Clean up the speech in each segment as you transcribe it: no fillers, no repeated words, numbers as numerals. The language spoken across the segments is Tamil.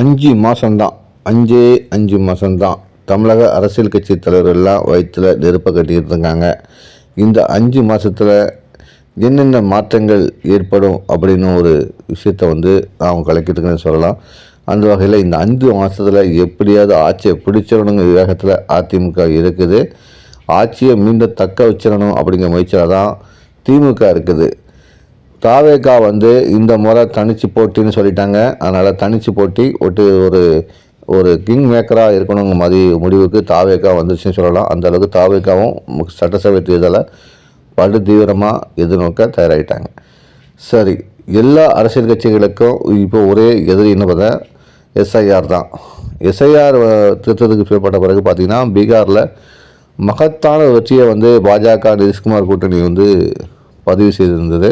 5 மாதம்தான், 5 மாதம்தான் தமிழக அரசியல் கட்சி தலைவர்கள்லாம் வயிற்றில் நெருப்பை கட்டிக்கிட்டு இருக்காங்க. இந்த 5 மாதத்தில் என்னென்ன மாற்றங்கள் ஏற்படும் அப்படின்னு ஒரு விஷயத்த அவங்க கலக்கிட்டுருக்குன்னு சொல்லலாம். அந்த வகையில் இந்த 5 மாதத்தில் எப்படியாவது ஆட்சியை பிடிச்சிடணுங்கிற வேகத்தில் அதிமுக இருக்குது. ஆட்சியை மீண்டும் தக்க வச்சிடணும் அப்படிங்கிற முயற்சியில் தான் திமுக இருக்குது. தாவேகா இந்த முறை தனிச்சு போட்டின்னு சொல்லிட்டாங்க. அதனால் தனிச்சு போட்டி ஒரு கிங் மேக்கராக இருக்கணுங்க மாதிரி முடிவுக்கு தாவேகா வந்துச்சுன்னு சொல்லலாம். அந்தளவுக்கு தாவேகாவும் சட்டசபை தேர்தலை படு தீவிரமாக எதிர்நோக்க தயாராகிட்டாங்க. சரி, எல்லா அரசியல் கட்சிகளுக்கும் இப்போ ஒரே எதிரின்னு பார்த்தா எஸ்ஐஆர் தான். எஸ்ஐஆர் திருத்தத்துக்கு செய்யப்பட்ட பிறகு பார்த்திங்கன்னா பீகாரில் மகத்தான வெற்றியை பாஜக நிதிஷ்குமார் கூட்டணி பதிவு செய்திருந்தது.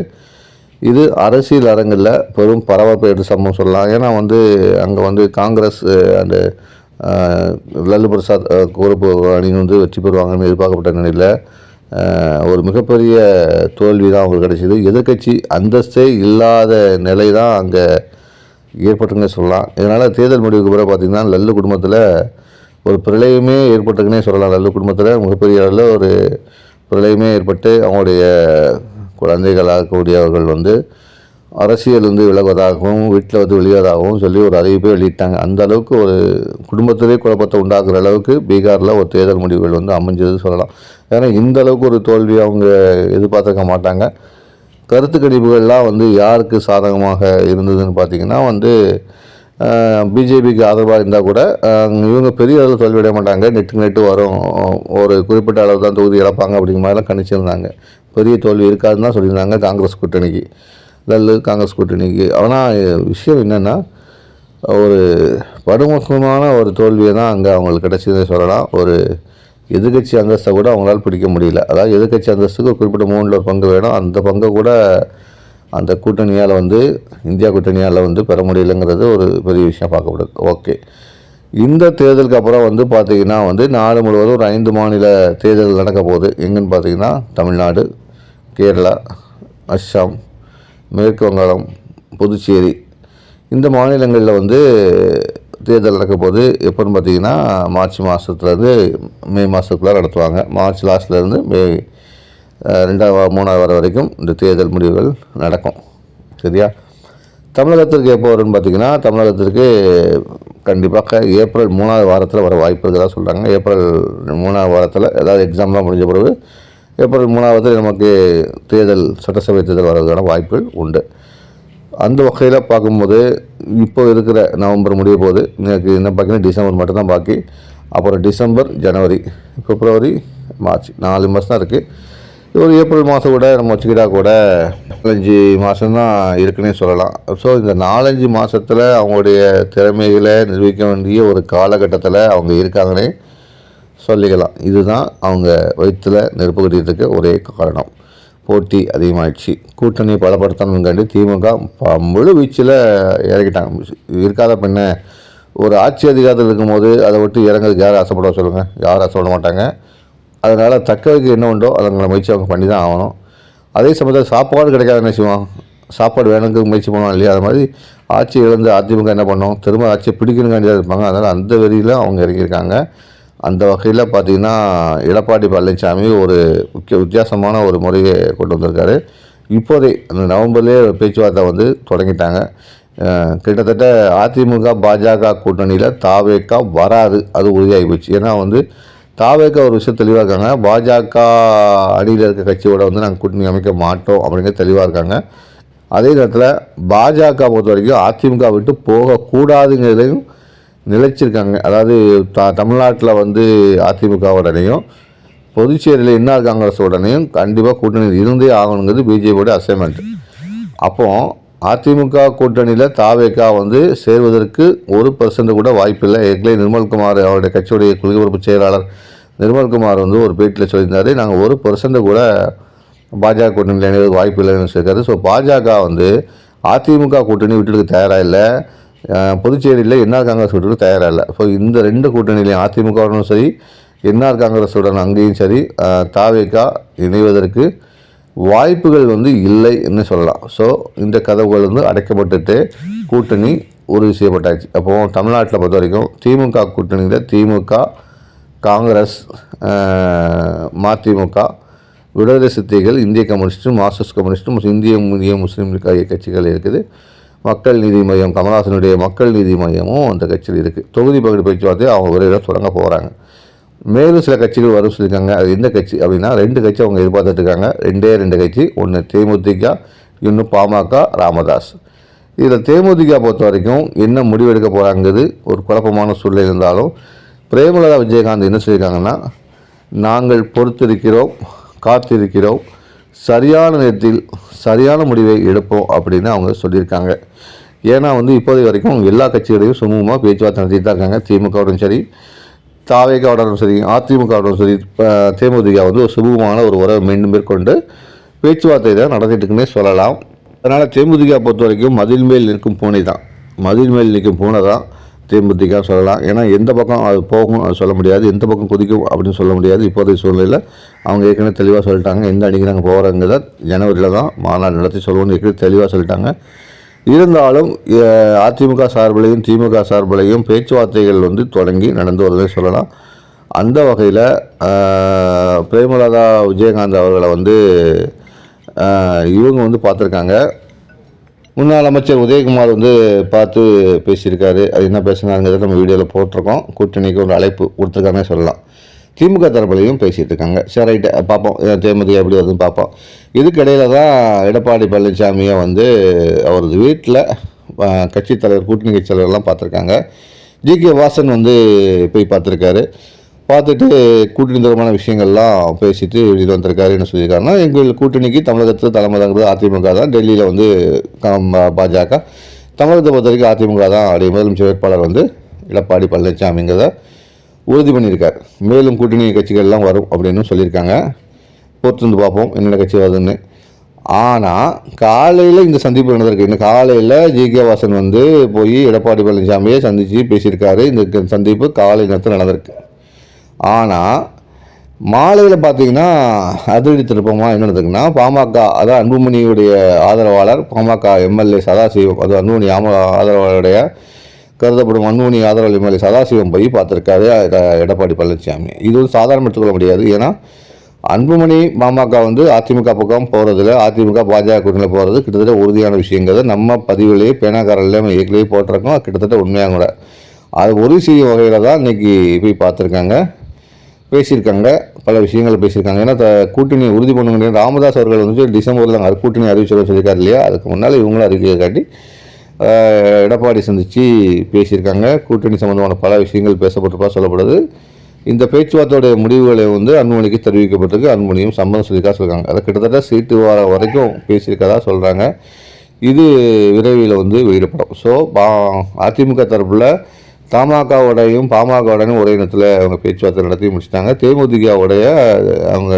இது அரசியல் அரங்கில் பெரும் பரபரப்பை எடுத்து சம்பவம் சொல்லலாம். ஏன்னா அங்கே காங்கிரஸ் அண்டு லல்லு பிரசாத் குரூப் அணி வெற்றி பெறுவாங்கன்னு எதிர்பார்க்கப்பட்ட நிலையில் ஒரு மிகப்பெரிய தோல்வி தான் அவங்களுக்கு கிடைச்சிது. எதிர்கட்சி அந்தஸ்தே இல்லாத நிலை தான் அங்கே ஏற்பட்டுன்னே சொல்லலாம். இதனால் தேர்தல் முடிவுக்கு பிறகு பார்த்திங்கன்னா லல்லு குடும்பத்தில் ஒரு பிரளயமே ஏற்பட்டுக்குன்னே சொல்லலாம். லல்லு குடும்பத்தில் மிகப்பெரிய அளவில் ஒரு பிரளயமே ஏற்பட்டு அவங்களுடைய குழந்தைகளாகக்கூடியவர்கள் அரசியல் விலகுவதாகவும் வீட்டில் வெளிவதாகவும் சொல்லி ஒரு அறிவிப்பை வெளியிட்டாங்க. அந்த அளவுக்கு ஒரு குடும்பத்திலே குழப்பத்தை உண்டாக்குற அளவுக்கு பீகாரில் ஒரு தேர்தல் முடிவுகள் அமைஞ்சது சொல்லலாம். ஏன்னா இந்த அளவுக்கு ஒரு தோல்வி அவங்க எதிர்பார்த்துக்க மாட்டாங்க. கருத்து கணிப்புகள்லாம் யாருக்கு சாதகமாக இருந்ததுன்னு பார்த்திங்கன்னா பிஜேபிக்கு ஆதரவாக இருந்தால் கூட இவங்க பெரிய அளவில் தோல்வியடைய மாட்டாங்க, நெட்டு வரும், ஒரு குறிப்பிட்ட அளவு தான் தொகுதி இழப்பாங்க அப்படிங்கிற மாதிரிலாம் கணிச்சிருந்தாங்க. பெரிய தோல்வி இருக்காதுன்னு தான் சொல்லியிருந்தாங்க காங்கிரஸ் கூட்டணிக்கு, லல்லு காங்கிரஸ் கூட்டணிக்கு. ஆனால் விஷயம் என்னென்னா ஒரு படுமோசமான ஒரு தோல்வியை தான் அங்கே அவங்களுக்கு கிடச்சிதுன்னு சொல்லலாம். ஒரு எதிர்கட்சி அந்தஸ்தை கூட அவங்களால பிடிக்க முடியல. அதாவது எதிர்கட்சி அந்தஸ்துக்கு ஒரு குறிப்பிட்ட 3ல் ஒரு பங்கு வேணும். அந்த பங்கை கூட அந்த கூட்டணியால் இந்தியா கூட்டணியால் பெற முடியலைங்கிறது ஒரு பெரிய விஷயம் பார்க்கப்படுது. ஓகே, இந்த தேர்தலுக்கு அப்புறம் பார்த்திங்கன்னா நாடு முழுவதும் ஒரு 5 மாநில தேர்தல் நடக்க போகுது. எங்கன்னு பார்த்திங்கன்னா தமிழ்நாடு, கேரளா, அஸ்ஸாம், மேற்கு வங்காளம், புதுச்சேரி, இந்த மாநிலங்களில் தேர்தல் நடக்க போது. எப்போன்னு பார்த்திங்கன்னா மார்ச் மாதத்துலேருந்து மே மாதத்துக்குள்ளே நடத்துவாங்க. மார்ச் லாஸ்ட்லேருந்து மே 2-3 வர வரைக்கும் இந்த தேர்தல் முடிவுகள் நடக்கும். சரியா? தமிழகத்திற்கு எப்போ வரும்னு பார்த்திங்கன்னா தமிழகத்திற்கு கண்டிப்பாக ஏப்ரல் 3வது வாரத்தில் வர வாய்ப்பு இருக்கிறதா சொல்கிறாங்க. ஏப்ரல் 3வது வாரத்தில் ஏதாவது எக்ஸாம்லாம் முடிஞ்ச பிறகு ஏப்ரல் 3வது நமக்கு சட்டசபை தேர்தல் வர்றதுக்கான வாய்ப்புகள் உண்டு. அந்த வகையில் பார்க்கும்போது இப்போ இருக்கிற நவம்பர் முடிய போது எனக்கு என்ன பார்த்திங்கன்னா டிசம்பர் மட்டும்தான் பாக்கி. அப்புறம் டிசம்பர், ஜனவரி, பிப்ரவரி, மார்ச் 4 மாதம் தான் இருக்குது. ஒரு ஏப்ரல் மாதம் கூட நம்ம வச்சுக்கிட்டா கூட 4-5 மாதம்தான் இருக்குன்னே சொல்லலாம். ஸோ இந்த 4-5 மாதத்தில் அவங்களுடைய திறமைகளை நிரூபிக்க வேண்டிய ஒரு காலகட்டத்தில் அவங்க இருக்காங்கன்னே சொல்லிக்கலாம். இதுதான் அவங்க வயிற்றில் நெருப்பு கட்டியதுக்கு ஒரே காரணம். போட்டி அதிகமாகிடுச்சு. கூட்டணி பலப்படுத்தணுங்காண்டி திமுக முழு வீச்சில் இறக்கிட்டாங்க. இருக்காத பின்ன ஒரு ஆட்சி அதிகாரத்தில் இருக்கும்போது அதை விட்டு இறங்குறதுக்கு யார் ஆசைப்பட சொல்லுங்கள்? யாரும் ஆசைப்பட மாட்டாங்க. அதனால் தக்க வைக்க என்ன உண்டோ அதுங்களை முயற்சி அவங்க பண்ணி தான் ஆகணும். அதே சமயத்தில் சாப்பாடு கிடைக்காத என்ன செய்வோம்? சாப்பாடு வேணுங்கிறது முயற்சி பண்ணுவோம் இல்லையா? அது மாதிரி ஆட்சி இழந்து அதிமுக என்ன பண்ணோம்? திரும்ப ஆட்சியை பிடிக்கணுங்காண்டியாக இருப்பாங்க. அதனால் அந்த வெறியில் அவங்க இறங்கியிருக்காங்க. அந்த வகையில் பார்த்திங்கன்னா எடப்பாடி பழனிசாமி ஒரு வித்தியாசமான ஒரு முறையை கொண்டு வந்திருக்காரு. இப்போதே அந்த நவம்பர்லேயே பேச்சுவார்த்தை தொடங்கிட்டாங்க. கிட்டத்தட்ட அதிமுக பாஜக கூட்டணியில் தாவேகா வராது, அது உறுதியாகி போச்சு. ஏன்னா தாவேகா ஒரு விஷயம் தெளிவாக இருக்காங்க. பாஜக அணியில் இருக்க கட்சியோட நாங்கள் கூட்டணி அமைக்க மாட்டோம் அப்படிங்கிறது தெளிவாக இருக்காங்க. அதே நேரத்தில் பாஜக பொறுத்த வரைக்கும் அதிமுக விட்டு போகக்கூடாதுங்கிறதையும் நிலைச்சிருக்காங்க. அதாவது தமிழ்நாட்டில் அதிமுகவுடனையும் புதுச்சேரியில் என்ஆர் காங்கிரஸோடனையும் கண்டிப்பாக கூட்டணியில் இருந்தே ஆகணுங்கிறது பிஜேபியோட அசைன்மெண்ட். அப்போது அதிமுக கூட்டணியில் தாவேகா சேர்வதற்கு 1% கூட வாய்ப்பில்லை. ஏற்கனவே நிர்மல்குமார் அவருடைய கட்சியுடைய கொள்கை பொறுப்பு செயலாளர் நிர்மல்குமார் ஒரு பேட்டியில் சொல்லியிருந்தார், நாங்கள் 1% கூட பாஜக கூட்டணியில் இணைவதற்கு வாய்ப்பு இல்லைன்னு சொல்லியிருக்காரு. ஸோ பாஜக அதிமுக கூட்டணி விட்டுட்டு தயாராக இல்லை, புதுச்சேரியில் என்ஆர் காங்கிரஸ் விட்டுட்டு தயாராக இல்லை. ஸோ இந்த 2 கூட்டணியிலையும் அதிமுகவுடனும் சரி, என்ஆர் காங்கிரஸுடன் அங்கேயும் சரி தாவேகா இணைவதற்கு வாய்ப்புகள் இல்லை என்று சொல்லலாம். ஸோ இந்த கதவுகள் அடைக்கப்பட்டுட்டு கூட்டணி உறுதி செய்யப்பட்டாச்சு. அப்போது தமிழ்நாட்டில் பொறுத்த வரைக்கும் திமுக கூட்டணியில் திமுக, காங்கிரஸ், மதிமுக, விடுதலை சிறுத்தைகள், இந்திய கம்யூனிஸ்ட்டும், மார்க்சிஸ்ட் கம்யூனிஸ்ட்டும், இந்திய முஸ்லீம் கட்சிகள் இருக்குது. மக்கள் நீதி மையம், கமல்ஹாசனுடைய மக்கள் நீதி மையமும் அந்த கட்சியில் இருக்குது. தொகுதி பகுதி பேச்சுவார்த்தை அவங்க விரைவில் தொடங்க போகிறாங்க. மேலும் சில கட்சிகள் வரும் சொல்லியிருக்காங்க. அது எந்த கட்சி அப்படின்னா 2 கட்சி அவங்க எதிர்பார்த்துட்டு இருக்காங்க. 2 கட்சி. ஒன்று தேமுதிக, இன்னும் பாமக, ராமதாஸ். இதில் தேமுதிக பொறுத்த வரைக்கும் என்ன முடிவெடுக்க போகிறாங்கிறது ஒரு குழப்பமான சூழ்நிலை இருந்தாலும் பிரேமலதா விஜயகாந்த் என்ன சொல்லியிருக்காங்கன்னா, நாங்கள் பொறுத்திருக்கிறோம், காத்திருக்கிறோம், சரியான நேரத்தில் சரியான முடிவை எடுப்போம் அப்படின்னு அவங்க சொல்லியிருக்காங்க. ஏன்னா இப்போதை வரைக்கும் எல்லா கட்சிகளையும் சுமூகமாக பேச்சுவார்த்தை நடத்திட்டு தான் இருக்காங்க. திமுகவுடன் சரி, தாவேகாவுடனும் சரி, அதிமுகவுடனும் சரி, தேமுதிக ஒரு சுமூகமான ஒரு உறவை மீண்டும் மேற்கொண்டு பேச்சுவார்த்தை தான் நடத்திட்டு இருக்குன்னே சொல்லலாம். அதனால் தேமுதிக பொறுத்த வரைக்கும் மதில் மேல் நிற்கும் பூனை தான். மதில் மேல் நிற்கும் பூனை தான் தேமுதிக சொல்லலாம். ஏன்னா எந்த பக்கம் அது போகும் அது சொல்ல முடியாது, எந்த பக்கம் குதிக்கும் அப்படின்னு சொல்ல முடியாது. இப்போதைய சூழ்நிலையில் அவங்க ஏற்கனவே தெளிவாக சொல்லிட்டாங்க. எந்த அணிக்கு நாங்கள் போகிறோங்கிறத ஜனவரியில் தான் மாநாடு நடத்தி சொல்லுவோம்னு ஏற்கனவே தெளிவாக சொல்லிட்டாங்க. இருந்தாலும் அதிமுக சார்பிலையும் திமுக சார்பிலையும் பேச்சுவார்த்தைகள் தொடங்கி நடந்து வருவதை சொல்லலாம். அந்த வகையில் பிரேமலதா விஜயகாந்த் அவர்களை இவங்க பார்த்துருக்காங்க. முன்னாள் அமைச்சர் உதயகுமார் பார்த்து பேசியிருக்காரு. அது என்ன பேசினாருங்கிறத நம்ம வீடியோவில் போட்டிருக்கோம். கூட்டணிக்கு ஒரு அழைப்பு கொடுத்துருக்காங்கன்னு சொல்லலாம். திமுக தரப்புலையும் பேசிகிட்டு இருக்காங்க. சரி, ரைட்டு, பார்ப்போம் தேமுதிக எப்படி வருதுன்னு பார்ப்போம். இதுக்கிடையில் தான் எடப்பாடி பழனிசாமியை அவரது வீட்டில் கட்சித் தலைவர், கூட்டணி கட்சி தலைவர்லாம் பார்த்துருக்காங்க. ஜி.கே. வாசன் போய் பார்த்துருக்காரு. பார்த்துட்டு கூட்டணி தொடர்பான விஷயங்கள்லாம் பேசிட்டு வெளியில் வந்திருக்காரு. என்ன சொல்லியிருக்காருன்னா, எங்கள் கூட்டணிக்கு தமிழகத்தில் தலைமை தாங்கிறது அதிமுக தான், டெல்லியில் பாஜக, தமிழகத்தை பொறுத்த வரைக்கும் அதிமுக தான் அப்படி முதலமைச்சர் வேட்பாளர் எடப்பாடி பழனிசாமிங்கிறத உறுதி பண்ணியிருக்கார். மேலும் கூட்டணி கட்சிகள்லாம் வரும் அப்படின்னு சொல்லியிருக்காங்க. பொறுத்து பார்ப்போம் என்னென்ன கட்சி வருதுன்னு. ஆனால் காலையில் இந்த சந்திப்பு நடந்திருக்கு. இன்னும் காலையில் ஜி.கே. வாசன் போய் எடப்பாடி பழனிசாமியை சந்தித்து பேசியிருக்காரு. இந்த சந்திப்பு காலை நேரத்தில் நடந்திருக்கு. ஆனால் மாலையில் பார்த்தீங்கன்னா அதிரடி திருப்பமாக என்ன நடந்திருக்குன்னா, பாமக, அதாவது அன்புமணியுடைய ஆதரவாளர், பாமக எம்எல்ஏ சதாசிவம், அது அன்புமணி ஆதரவாளருடைய கருதப்படும் அன்புமணி ஆதரவாளர் எம்எல்ஏ சதாசிவம் போய் பார்த்துருக்காரு எடப்பாடி பழனிசாமி. இது சாதாரண எடுத்துக்கொள்ள முடியாது. ஏன்னா அன்புமணி பாமக அதிமுக பக்கம் போகிறதுல, அதிமுக பாஜக கூட்டணியில் போகிறது கிட்டத்தட்ட உறுதியான விஷயங்கிறத நம்ம பதிவிலேயே பேனாக்காரில் நம்ம ஏற்கனவே போட்டிருக்கோம். கிட்டத்தட்ட உண்மையாக கூட அது உறுதி செய்யும் வகையில் தான் இன்றைக்கி போய் பார்த்துருக்காங்க, பேசியிருக்காங்க, பல விஷயங்கள் பேசியிருக்காங்க. ஏன்னா கூட்டணியை உறுதி பண்ணுங்க. ராமதாஸ் அவர்கள் டிசம்பரில் தான் கூட்டணி அறிவிச்சு சொல்லியிருக்காரு இல்லையா, அதுக்கு முன்னால் இவங்களும் அறிவிக்க காட்டி எடப்பாடி சந்தித்து பேசியிருக்காங்க. கூட்டணி சம்மந்தமான பல விஷயங்கள் பேசப்பட்டிருப்பா சொல்லப்படுது. இந்த பேச்சுவார்த்தையுடைய முடிவுகளை அன்புமணிக்கு தெரிவிக்கப்பட்டிருக்கு. அன்புமணியும் சம்மதம் சொல்லியிருக்காங்க. அதை கிட்டத்தட்ட சீட்டு வர வரைக்கும் பேசியிருக்கதா சொல்கிறாங்க. இது விரைவில் வெளியிடப்படும். ஸோ அதிமுக தரப்பில் தமாகவுடையும் பாமகவுடையும் ஒரே நேரத்தில் அவங்க பேச்சுவார்த்தை நடத்தி முடிச்சிட்டாங்க. தேமுதிகவுடைய அவங்க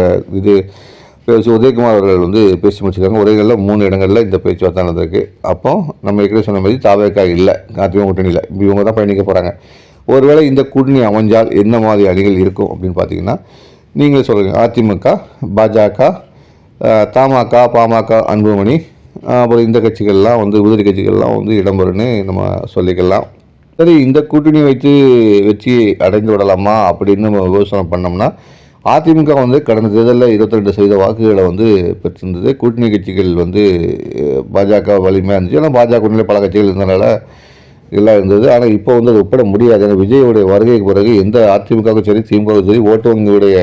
உதயகுமார் அவர்கள் பேசி முடிச்சிருக்காங்க. ஒரே இடங்களில் 3 இடங்களில் இந்த பேச்சுவார்த்தை நடந்திருக்கு. அப்போ நம்ம ஏற்கனவே சொன்ன மாதிரி தாவேக்கா இல்லை, அதிமுக கூட்டணியில் இவங்க தான் பயணிக்க போகிறாங்க. ஒருவேளை இந்த கூட்டணி அமைஞ்சால் என்ன மாதிரி அணிகள் இருக்கும் அப்படின்னு பார்த்தீங்கன்னா, நீங்களே சொல்லுங்கள். அதிமுக, பாஜக, தமாக, பாமக, அன்புமணி, அப்புறம் இந்த கட்சிகள்லாம் உதிரி கட்சிகள்லாம் இடம்பெறுன்னு நம்ம சொல்லிக்கலாம். சரி, இந்த கூட்டணி வைத்து வெற்றி அடைந்து விடலாமா அப்படின்னு நம்ம யோசனை பண்ணோம்னா, அதிமுக கடந்த தேர்தலில் 22% வாக்குகளை பெற்றிருந்தது. கூட்டணி கட்சிகள் பாஜக வலிமையாக இருந்துச்சு. ஏன்னா பாஜக கூட்டணியில் பல கட்சிகள் இருந்தனால எல்லாம் இருந்தது. ஆனால் இப்போ அது ஒப்பிட முடியாது. ஏன்னா விஜயோடைய வருகைக்கு பிறகு எந்த அதிமுகவுக்கும் சரி திமுகவுக்கும் சரி ஓட்டு வங்கியுடைய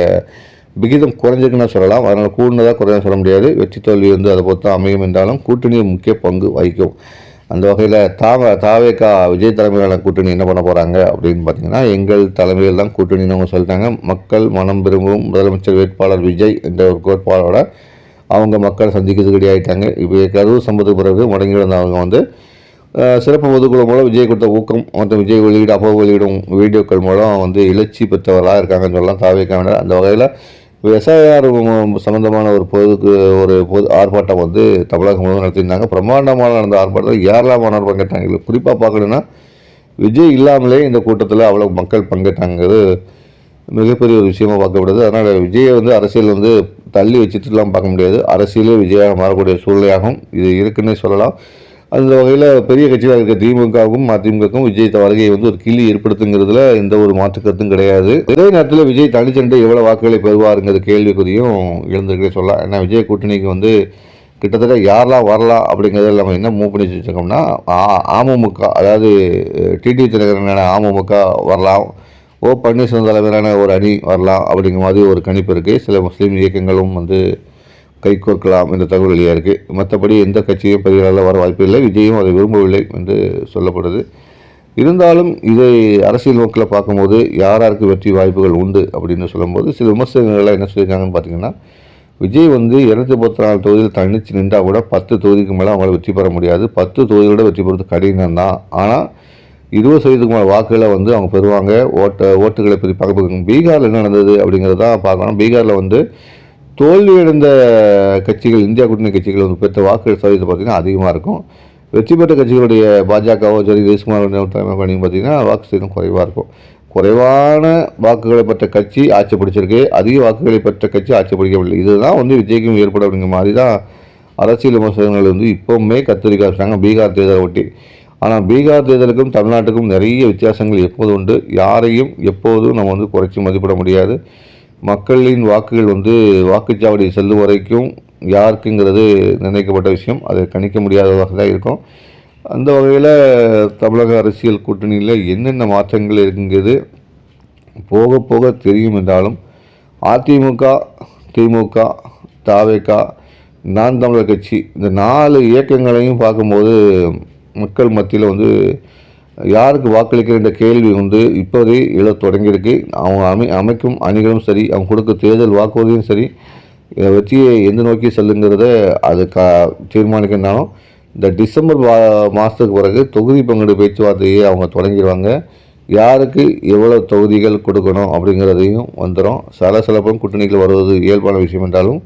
விகிதம் குறைஞ்சிருக்குன்னு சொல்லலாம். அதனால் கூடுனதாக குறைஞ்சு சொல்ல முடியாது. வெற்றி தோல்வி அதை பொறுத்து அமையும் என்றாலும் கூட்டணி முக்கிய பங்கு வகிக்கும். அந்த வகையில் தாவேக்கா விஜய் தலைமையிலான கூட்டணி என்ன பண்ண போகிறாங்க அப்படின்னு பார்த்தீங்கன்னா, எங்கள் தலைமையில் தான் கூட்டணின்னு அவங்க சொல்லிட்டாங்க. மக்கள் மனம் விரும்பும் முதலமைச்சர் வேட்பாளர் விஜய் என்ற ஒரு கோட்பாடோட அவங்க மக்கள் சந்திக்கிறது ரெடி ஆகிட்டாங்க. இப்போ கரூர் சம்பவத்துக்கு பிறகு முடங்கி வந்தவங்க சிறப்பு பொதுக்குழு மூலம் விஜய் கொடுத்த ஊக்கம் மற்றும் விஜய் வெளியிடும் வீடியோக்கள் மூலம் எழுச்சி பெற்றவர்களாக இருக்காங்கன்னு சொல்லலாம் தாவேக்காவினர். அந்த வகையில் எஸ்ஐஆர் சம்மந்தமான ஒரு பொது ஆர்ப்பாட்டம் தமிழகம் முழுவதும் நடத்தியிருந்தாங்க. பிரம்மாண்டமான நடந்த ஆர்ப்பாட்டத்தில் ஏராளமானவர் பங்கேற்றாங்க. குறிப்பாக பார்க்கணுன்னா விஜய் இல்லாமலே இந்த கூட்டத்தில் அவ்வளோ மக்கள் பங்கேற்றாங்கிறது மிகப்பெரிய ஒரு விஷயமாக பார்க்கப்படுது. அதனால் விஜயை அரசியல் தள்ளி வச்சுட்டுலாம் பார்க்க முடியாது. அரசியலே விஜயாக மாறக்கூடிய சூழ்நிலையாகவும் இது இருக்குன்னே சொல்லலாம். அந்த வகையில் பெரிய கட்சியாக இருக்க திமுகவுக்கும் அதிமுகவுக்கும் விஜய் வருகை வந்து ஒரு கிள்ளி ஏற்படுத்துங்கிறதுல எந்த ஒரு மாற்று கருத்தும் கிடையாது. இதே நேரத்தில் விஜய் தனிச்சண்டை எவ்வளோ வாக்குகளை பெறுவாருங்கிற கேள்விக்குறியும் எழுந்திருக்கே சொல்லலாம். ஏன்னா விஜய் கூட்டணிக்கு வந்து கிட்டத்தட்ட யாரெல்லாம் வரலாம் அப்படிங்கிறத நம்ம என்ன மூவ் பண்ணி வச்சுருக்கோம்னா, அமமுக, அதாவது டிடிவி தினகரனான அமமுக வரலாம், ஓ பன்னீர்செல்வம் தலைமையிலான ஒரு அணி வரலாம் அப்படிங்கிற மாதிரி ஒரு கணிப்பு இருக்குது. சில முஸ்லீம் இயக்கங்களும் வந்து கைகோர்க்கலாம் என்ற தகவல் வெளியாக இருக்குது. மற்றபடி எந்த கட்சியும் பெரிய அளவில் வர வாய்ப்பு இல்லை. விஜயும் அதை விரும்பவில்லை என்று சொல்லப்படுது. இருந்தாலும் இதை அரசியல் நோக்கில் பார்க்கும்போது யாருக்கு வெற்றி வாய்ப்புகள் உண்டு அப்படின்னு சொல்லும்போது சில விமர்சகர்கள்லாம் என்ன சொல்லியிருக்காங்கன்னு பார்த்தீங்கன்னா, விஜய் வந்து 234 தொகுதியில் தனிச்சு நின்றால் கூட 10 தொகுதிக்கு மேலே அவங்களால வெற்றி பெற முடியாது. 10 தொகுதியோட வெற்றி பெறுவது கடினம் தான். ஆனால் 20% மேலே வாக்குகளை வந்து அவங்க பெறுவாங்க. ஓட்டுகளை பிரிப்பாங்க. பீகாரில் என்ன நடந்தது அப்படிங்கிறது தான் பார்க்கணும். பீகாரில் வந்து தோல்வியடைந்த கட்சிகள், இந்தியா கூட்டணி கட்சிகள் வந்து பெற்ற வாக்குகள் சதவீதம் பார்த்திங்கன்னா அதிகமாக இருக்கும். வெற்றி பெற்ற கட்சிகளுடைய பாஜகவோ சரி, தேஷ்குமார் தலைமை பார்த்திங்கன்னா வாக்கு சதவீதம் குறைவாக இருக்கும். குறைவான வாக்குகளை பெற்ற கட்சி ஆட்சி பிடிச்சிருக்கு, அதிக வாக்குகளை பெற்ற கட்சி ஆட்சி பிடிக்கவில்லை. இதுதான் வந்து விஜய்க்கும் ஏற்படும் அப்படிங்கிற மாதிரி தான் அரசியல் விமர்சகங்கள் வந்து இப்போவுமே கத்தரிக்க வச்சாங்க பீகார் தேர்தலை ஒட்டி. ஆனால் பீகார் தேர்தலுக்கும் தமிழ்நாட்டுக்கும் நிறைய வித்தியாசங்கள் எப்போது உண்டு. யாரையும் எப்போதும் நம்ம வந்து குறைச்சி மதிப்பிட முடியாது. மக்களின் வாக்குகள் வந்து வாக்குச்சாவடி செல்லும் வரைக்கும் யாருக்குங்கிறது நிர்ணயிக்கப்பட்ட விஷயம். அதை கணிக்க முடியாததாக தான் இருக்கும். அந்த வகையில் தமிழக அரசியல் கூட்டணியில் என்னென்ன மாற்றங்கள் இருக்குங்கிறது போக போக தெரியும் என்றாலும், அதிமுக, திமுக, தவேக, நான் தமிழர் கட்சி, இந்த 4 இயக்கங்களையும் பார்க்கும்போது மக்கள் மத்தியில் வந்து யாருக்கு வாக்களிக்கிற இந்த கேள்வி வந்து இப்போதே எழத் தொடங்கியிருக்கு. அவங்க அமைக்கும் அணிகளும் சரி, அவங்க கொடுக்க தேர்தல் வாக்குறுதியும் சரி, இதை வெற்றியை எந்த நோக்கி செல்லுங்கிறத அது தீர்மானிக்கணும்னாலும் இந்த டிசம்பர் மாதத்துக்கு பிறகு தொகுதி பங்கீடு பேச்சுவார்த்தையை அவங்க தொடங்கிடுவாங்க. யாருக்கு எவ்வளோ தொகுதிகள் கொடுக்கணும் அப்படிங்கிறதையும் வந்துடும். சலசலப்பும் கூட்டணிகள் வருவது இயல்பான விஷயம் என்றாலும்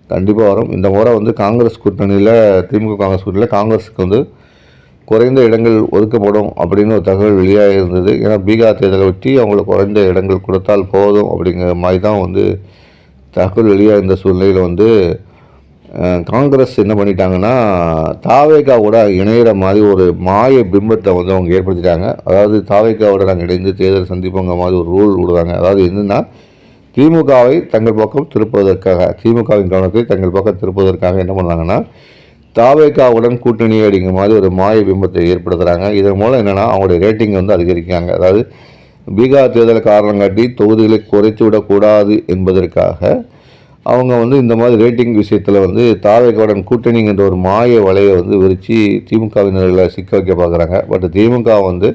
கண்டிப்பாக வரும். இந்த முறை வந்து காங்கிரஸ் கூட்டணியில், திமுக காங்கிரஸ் கூட்டணியில் காங்கிரஸுக்கு வந்து குறைந்த இடங்கள் ஒதுக்கப்படும் அப்படின்னு ஒரு தகவல் வெளியாக இருந்தது. ஏன்னா பீகார் தேர்தலை ஒட்டி அவங்களுக்கு குறைந்த இடங்கள் கொடுத்தால் போதும் அப்படிங்கிற மாதிரி தான் வந்து தகவல் வெளியாக இருந்த சூழ்நிலையில் வந்து காங்கிரஸ் என்ன பண்ணிட்டாங்கன்னா, தாவேகாவோட இணையிற மாதிரி ஒரு மாய பிம்பத்தை வந்து அவங்க ஏற்படுத்திட்டாங்க. அதாவது தாவேகாவோட நாங்கள் இணைந்து தேர்தல் சந்திப்போங்கிற மாதிரி ஒரு ரூல் விடுவாங்க. அதாவது என்னென்னா, திமுகவை தங்கள் பக்கம் திருப்புவதற்காக, திமுகவின் கவனத்தை தங்கள் பக்கம் திருப்புவதற்காக என்ன பண்ணாங்கன்னா, தாவேகாவுடன் கூட்டணி அப்படிங்கிற மாதிரி ஒரு மாய பிம்பத்தை ஏற்படுத்துகிறாங்க. இதன் மூலம் என்னென்னா அவங்களுடைய ரேட்டிங் வந்து அதிகரிக்காங்க. அதாவது பீகார் தேர்தலை காரணம் காட்டி தொகுதிகளை குறைத்து விடக்கூடாது என்பதற்காக அவங்க வந்து இந்த மாதிரி ரேட்டிங் விஷயத்தில் வந்து தாவேகாவுடன் கூட்டணிங்கிற ஒரு மாய வலையை வந்து விரித்து திமுகவினர்களை சிக்க வைக்க பார்க்குறாங்க. பட் திமுக வந்து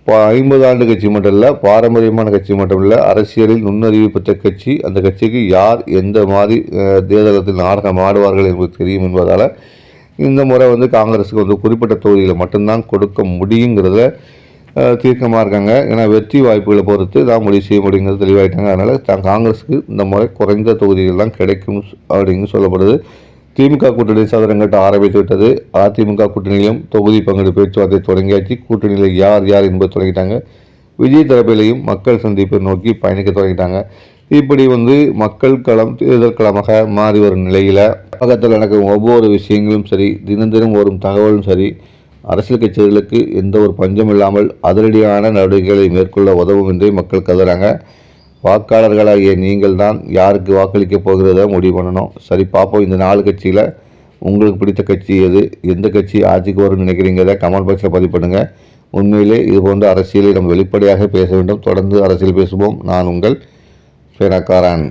50 ஆண்டு கட்சி மட்டும் இல்லை, பாரம்பரியமான கட்சி மட்டும் இல்லை, அரசியலில் நுண்ணறிவு பெற்ற கட்சி. அந்த கட்சிக்கு யார் எந்த மாதிரி தேர்தலத்தில் நாடகம் ஆடுவார்கள் என்பது தெரியும் என்பதால் இந்த முறை வந்து காங்கிரஸுக்கு வந்து குறிப்பிட்ட தொகுதிகளை மட்டும்தான் கொடுக்க முடியுங்கிறத தீர்க்கமாக இருக்காங்க. ஏன்னா வெற்றி வாய்ப்புகளை பொறுத்து தான் முடிவு செய்ய முடியுங்கிறது தெளிவாயிட்டாங்க. அதனால் காங்கிரஸுக்கு இந்த முறை குறைந்த தொகுதிகள் தான் கிடைக்கும் அப்படின்னு சொல்லப்படுது. திமுக கூட்டணி சதுரங்கட்ட ஆரம்பித்து விட்டது. அதிமுக கூட்டணியிலும் தொகுதி பங்கீடு பேச்சுவார்த்தை தொடங்கியாச்சு. கூட்டணியில் யார் யார் என்பது தொடங்கிட்டாங்க. விஜய் தரப்பிலையும் மக்கள் சந்திப்பை நோக்கி பயணிக்க தொடங்கிட்டாங்க. இப்படி வந்து மக்கள் களம் தேர்தல் களமாக மாறி வரும் நிலையில் பக்கத்தில் நடக்கும் ஒவ்வொரு விஷயங்களும் சரி, தினம் வரும் தகவலும் சரி, அரசியல் கட்சிகளுக்கு எந்த ஒரு பஞ்சம் இல்லாமல் அதிரடியான நடவடிக்கைகளை மேற்கொள்ள உதவும் என்று மக்கள் கருதுகிறாங்க. வாக்காளர்களாகிய நீங்கள் தான் யாருக்கு வாக்களிக்க போகிறத முடிவு பண்ணணும். சரி, பார்ப்போம். இந்த 4 கட்சியில் உங்களுக்கு பிடித்த கட்சி எது, எந்த கட்சி ஆட்சிக்கு வரும்னு நினைக்கிறீங்கிறத கமெண்ட் பாக்ஸில் பதிவு பண்ணுங்கள். உண்மையிலே இது போன்ற அரசியலை நம்ம வெளிப்படையாக பேச வேண்டும். தொடர்ந்து அரசியல் பேசுவோம். நான் உங்கள் பேராக்காரன்.